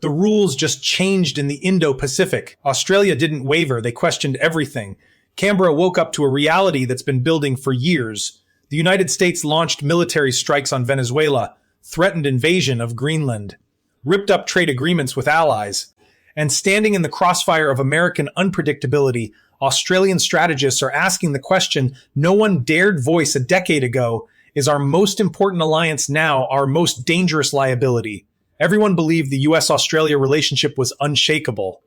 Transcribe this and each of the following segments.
The rules just changed in the Indo-Pacific. Australia didn't waver, they questioned everything. Canberra woke up to a reality that's been building for years. The United States launched military strikes on Venezuela, threatened invasion of Greenland, ripped up trade agreements with allies, and standing in the crossfire of American unpredictability, Australian strategists are asking the question no one dared voice a decade ago: is our most important alliance now our most dangerous liability? Everyone believed the US-Australia relationship was unshakable.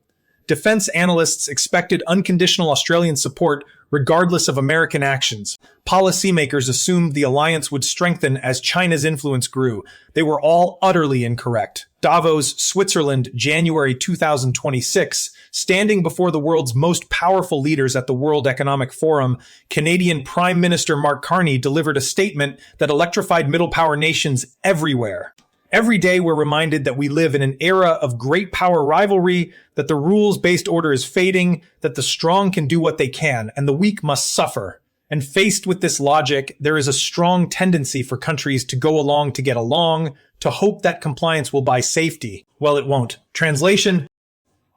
Defense analysts expected unconditional Australian support regardless of American actions. Policymakers assumed the alliance would strengthen as China's influence grew. They were all utterly incorrect. Davos, Switzerland, January 2026. Standing before the world's most powerful leaders at the World Economic Forum, Canadian Prime Minister Mark Carney delivered a statement that electrified middle power nations everywhere. Every day we're reminded that we live in an era of great power rivalry, that the rules-based order is fading, that the strong can do what they can, and the weak must suffer. And faced with this logic, there is a strong tendency for countries to go along to get along, to hope that compliance will buy safety. Well, it won't. Translation: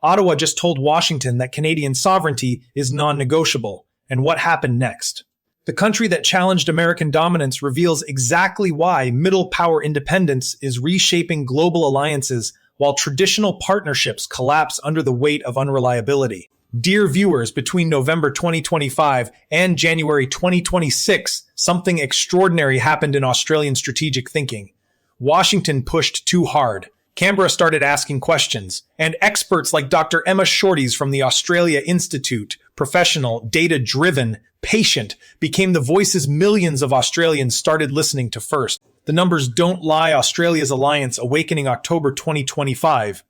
Ottawa just told Washington that Canadian sovereignty is non-negotiable. And what happened next? The country that challenged American dominance reveals exactly why middle power independence is reshaping global alliances while traditional partnerships collapse under the weight of unreliability. Dear viewers, between November 2025 and January 2026, something extraordinary happened in Australian strategic thinking. Washington pushed too hard. Canberra started asking questions, and experts like Dr. Emma Shorties from the Australia Institute, professional, data-driven, patient, became the voices millions of Australians started listening to first. The numbers don't lie. Australia's alliance awakening October 2025.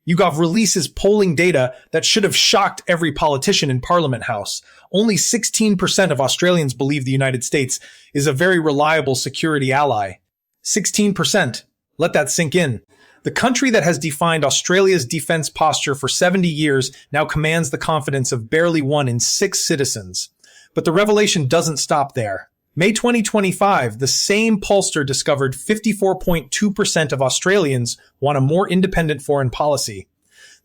YouGov releases polling data that should have shocked every politician in Parliament House. Only 16% of Australians believe the United States is a very reliable security ally. 16%. Let that sink in. The country that has defined Australia's defense posture for 70 years now commands the confidence of barely 1 in 6 citizens. But the revelation doesn't stop there. May 2025, the same pollster discovered 54.2% of Australians want a more independent foreign policy.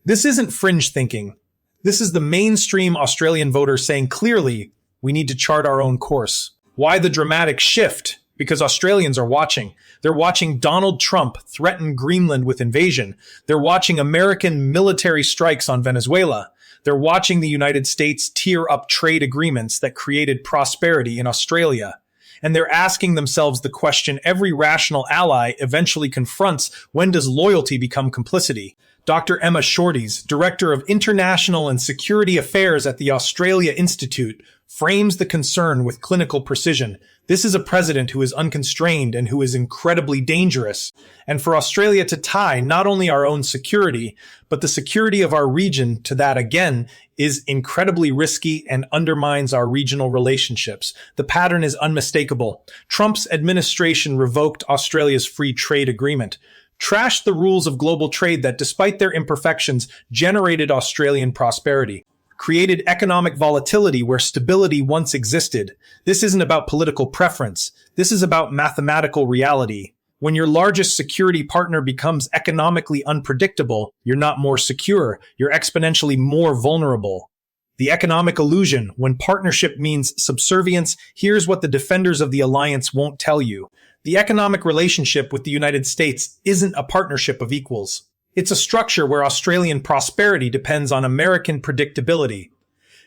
This isn't fringe thinking. This is the mainstream Australian voter saying clearly, we need to chart our own course. Why the dramatic shift? Because Australians are watching. They're watching Donald Trump threaten Greenland with invasion. They're watching American military strikes on Venezuela. They're watching the United States tear up trade agreements that created prosperity in Australia. And they're asking themselves the question every rational ally eventually confronts: when does loyalty become complicity? Dr. Emma Shorties, Director of International and Security Affairs at the Australia Institute, frames the concern with clinical precision. This is a president who is unconstrained and who is incredibly dangerous. And for Australia to tie not only our own security, but the security of our region to that again is incredibly risky and undermines our regional relationships. The pattern is unmistakable. Trump's administration revoked Australia's free trade agreement, trashed the rules of global trade that, despite their imperfections, generated Australian prosperity, created economic volatility where stability once existed. This isn't about political preference. This is about mathematical reality. When your largest security partner becomes economically unpredictable, you're not more secure, you're exponentially more vulnerable. The economic illusion, when partnership means subservience, here's what the defenders of the alliance won't tell you. The economic relationship with the United States isn't a partnership of equals. It's a structure where Australian prosperity depends on American predictability.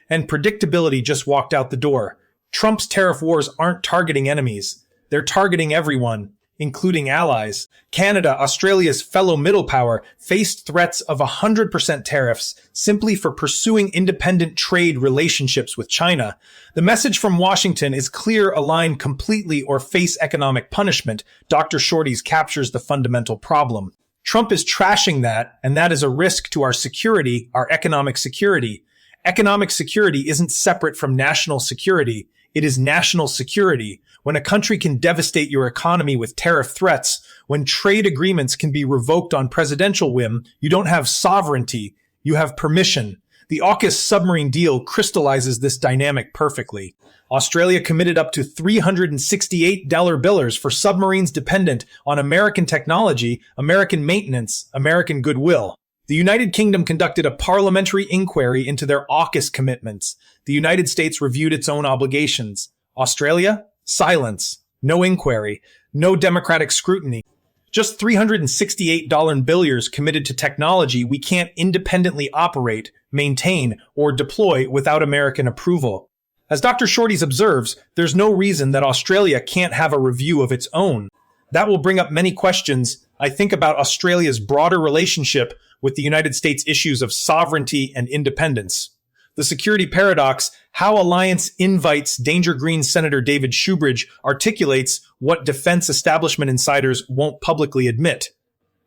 And predictability just walked out the door. Trump's tariff wars aren't targeting enemies. They're targeting everyone, including allies. Canada, Australia's fellow middle power, faced threats of 100% tariffs simply for pursuing independent trade relationships with China. The message from Washington is clear: align completely or face economic punishment. Dr. Shorties captures the fundamental problem. Trump is trashing that, and that is a risk to our security, our economic security. Economic security isn't separate from national security. It is national security. When a country can devastate your economy with tariff threats, when trade agreements can be revoked on presidential whim, you don't have sovereignty, you have permission. The AUKUS submarine deal crystallizes this dynamic perfectly. Australia committed up to $368 billers for submarines dependent on American technology, American maintenance, American goodwill. The United Kingdom conducted a parliamentary inquiry into their AUKUS commitments. The United States reviewed its own obligations. Australia? Silence. No inquiry. No democratic scrutiny. Just $368 billions committed to technology we can't independently operate, maintain, or deploy without American approval. As Dr. Shorties observes, there's no reason that Australia can't have a review of its own. That will bring up many questions, I think, about Australia's broader relationship with the United States issues of sovereignty and independence. The security paradox, how Alliance invites Danger Green Senator David Shoebridge, articulates what defense establishment insiders won't publicly admit.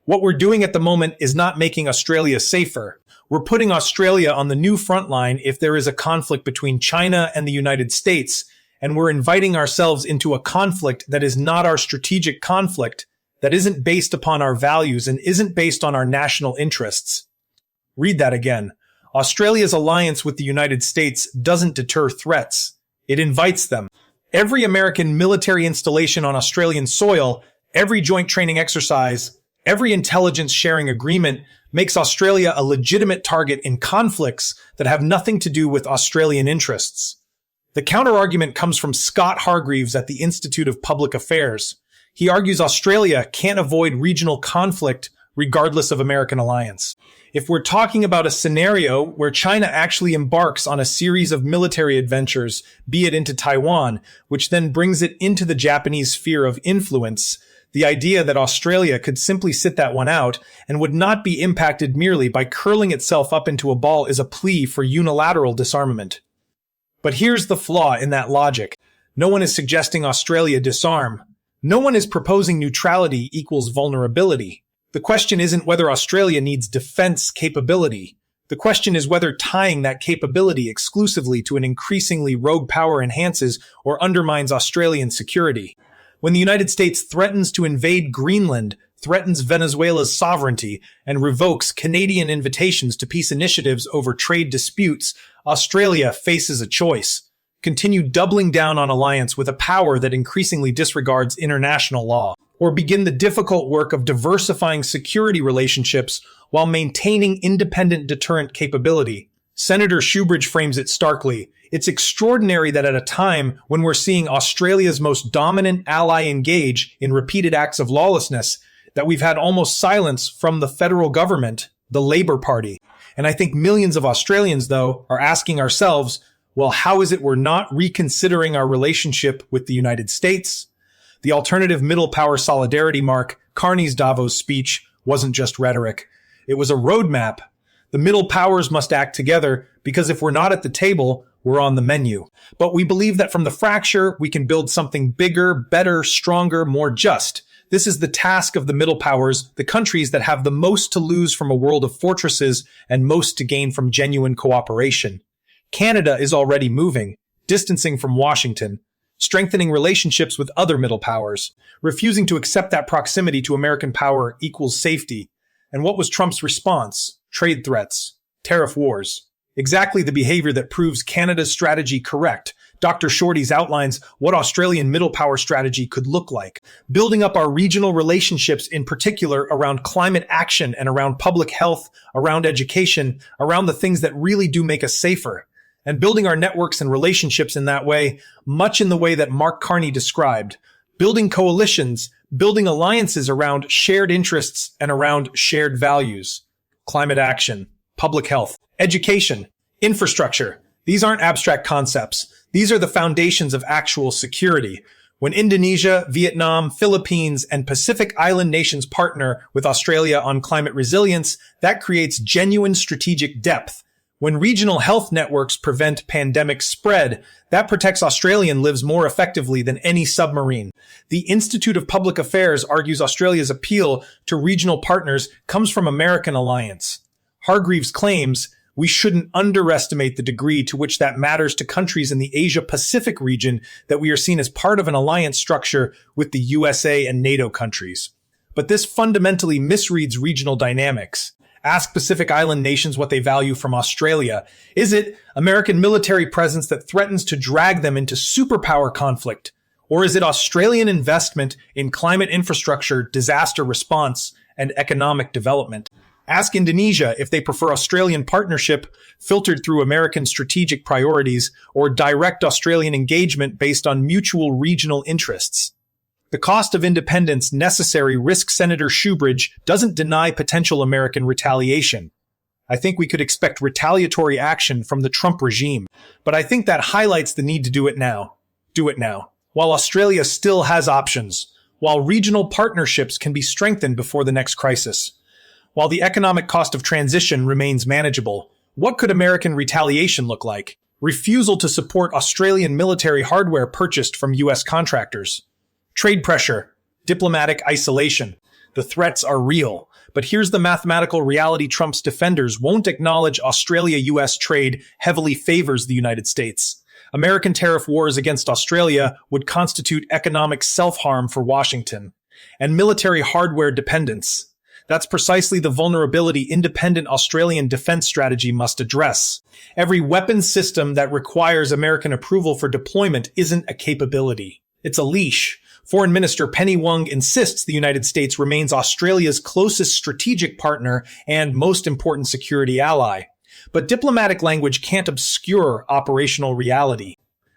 What we're doing at the moment is not making Australia safer. We're putting Australia on the new front line if there is a conflict between China and the United States, and we're inviting ourselves into a conflict that is not our strategic conflict, that isn't based upon our values and isn't based on our national interests. Read that again. Australia's alliance with the United States doesn't deter threats. It invites them. Every American military installation on Australian soil, every joint training exercise, every intelligence sharing agreement makes Australia a legitimate target in conflicts that have nothing to do with Australian interests. The counterargument comes from Scott Hargreaves at the Institute of Public Affairs. He argues Australia can't avoid regional conflict regardless of American alliance. If we're talking about a scenario where China actually embarks on a series of military adventures, be it into Taiwan, which then brings it into the Japanese sphere of influence, the idea that Australia could simply sit that one out and would not be impacted merely by curling itself up into a ball is a plea for unilateral disarmament. But here's the flaw in that logic. No one is suggesting Australia disarm. No one is proposing neutrality equals vulnerability. The question isn't whether Australia needs defense capability. The question is whether tying that capability exclusively to an increasingly rogue power enhances or undermines Australian security. When the United States threatens to invade Greenland, threatens Venezuela's sovereignty, and revokes Canadian invitations to peace initiatives over trade disputes, Australia faces a choice. Continue doubling down on alliance with a power that increasingly disregards international law, or begin the difficult work of diversifying security relationships while maintaining independent deterrent capability. Senator Shoebridge frames it starkly. It's extraordinary that at a time when we're seeing Australia's most dominant ally engage in repeated acts of lawlessness, that we've had almost silence from the federal government, the Labour Party. And I think millions of Australians, though, are asking ourselves, well, how is it we're not reconsidering our relationship with the United States? The alternative middle power solidarity mark, Carney's Davos speech, wasn't just rhetoric. It was a roadmap. The middle powers must act together because if we're not at the table, we're on the menu. But we believe that from the fracture, we can build something bigger, better, stronger, more just. This is the task of the middle powers, the countries that have the most to lose from a world of fortresses and most to gain from genuine cooperation. Canada is already moving, distancing from Washington, strengthening relationships with other middle powers, refusing to accept that proximity to American power equals safety. And what was Trump's response? Trade threats, tariff wars. Exactly the behavior that proves Canada's strategy correct. Dr. Shorties outlines what Australian middle power strategy could look like, building up our regional relationships in particular around climate action and around public health, around education, around the things that really do make us safer, and building our networks and relationships in that way, much in the way that Mark Carney described, building coalitions, building alliances around shared interests and around shared values, climate action, public health, education, infrastructure. These aren't abstract concepts. These are the foundations of actual security. When Indonesia, Vietnam, Philippines, and Pacific Island nations partner with Australia on climate resilience, that creates genuine strategic depth. When regional health networks prevent pandemic spread, that protects Australian lives more effectively than any submarine. The Institute of Public Affairs argues Australia's appeal to regional partners comes from American alliance. Hargreaves claims we shouldn't underestimate the degree to which that matters to countries in the Asia-Pacific region that we are seen as part of an alliance structure with the USA and NATO countries. But this fundamentally misreads regional dynamics. Ask Pacific Island nations what they value from Australia. Is it American military presence that threatens to drag them into superpower conflict? Or is it Australian investment in climate infrastructure, disaster response, and economic development? Ask Indonesia if they prefer Australian partnership filtered through American strategic priorities or direct Australian engagement based on mutual regional interests. The cost of independence necessary risk Senator Shoebridge doesn't deny potential American retaliation. I think we could expect retaliatory action from the Trump regime, but I think that highlights the need to do it now. Do it now. While Australia still has options, while regional partnerships can be strengthened before the next crisis, while the economic cost of transition remains manageable, what could American retaliation look like? Refusal to support Australian military hardware purchased from U.S. contractors. Trade pressure. Diplomatic isolation. The threats are real. But here's the mathematical reality: Trump's defenders won't acknowledge Australia-US trade heavily favors the United States. American tariff wars against Australia would constitute economic self-harm for Washington. And military hardware dependence. That's precisely the vulnerability independent Australian defense strategy must address. Every weapons system that requires American approval for deployment isn't a capability. It's a leash. Foreign Minister Penny Wong insists the United States remains Australia's closest strategic partner and most important security ally. But diplomatic language can't obscure operational reality.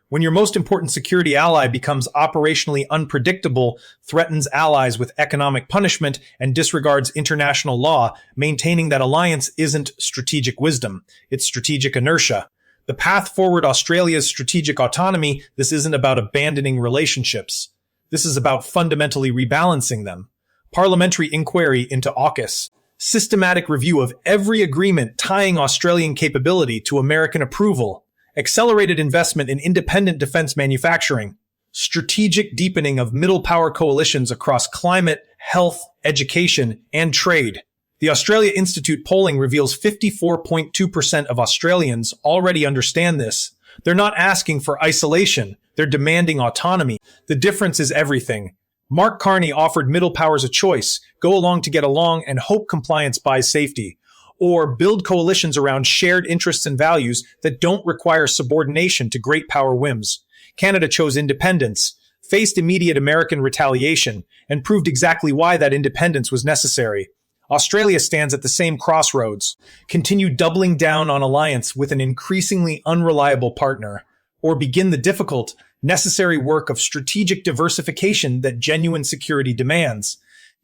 When your most important security ally becomes operationally unpredictable, threatens allies with economic punishment, and disregards international law, maintaining that alliance isn't strategic wisdom, it's strategic inertia. The path forward Australia's strategic autonomy, this isn't about abandoning relationships. This is about fundamentally rebalancing them. Parliamentary inquiry into AUKUS. Systematic review of every agreement tying Australian capability to American approval. Accelerated investment in independent defense manufacturing. Strategic deepening of middle power coalitions across climate, health, education, and trade. The Australia Institute polling reveals 54.2% of Australians already understand this. They're not asking for isolation. They're demanding autonomy. The difference is everything. Mark Carney offered middle powers a choice: go along to get along and hope compliance buys safety, or build coalitions around shared interests and values that don't require subordination to great power whims. Canada chose independence, faced immediate American retaliation, and proved exactly why that independence was necessary. Australia stands at the same crossroads. Continue doubling down on alliance with an increasingly unreliable partner, or begin the difficult, necessary work of strategic diversification that genuine security demands.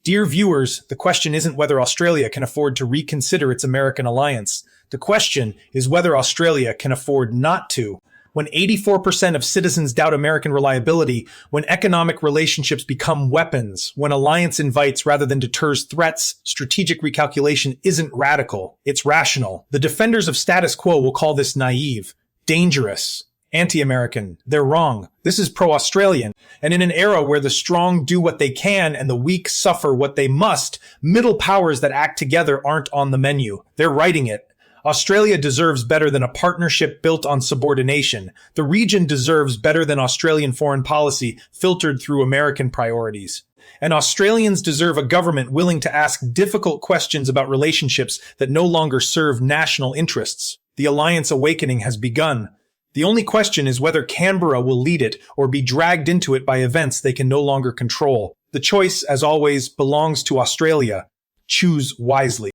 Dear viewers, the question isn't whether Australia can afford to reconsider its American alliance. The question is whether Australia can afford not to. When 84% of citizens doubt American reliability, when economic relationships become weapons, when alliance invites rather than deters threats, strategic recalculation isn't radical, it's rational. The defenders of status quo will call this naive, dangerous, anti-American. They're wrong. This is pro-Australian. And in an era where the strong do what they can and the weak suffer what they must, middle powers that act together aren't on the menu. They're writing it. Australia deserves better than a partnership built on subordination. The region deserves better than Australian foreign policy filtered through American priorities. And Australians deserve a government willing to ask difficult questions about relationships that no longer serve national interests. The alliance awakening has begun. The only question is whether Canberra will lead it or be dragged into it by events they can no longer control. The choice, as always, belongs to Australia. Choose wisely.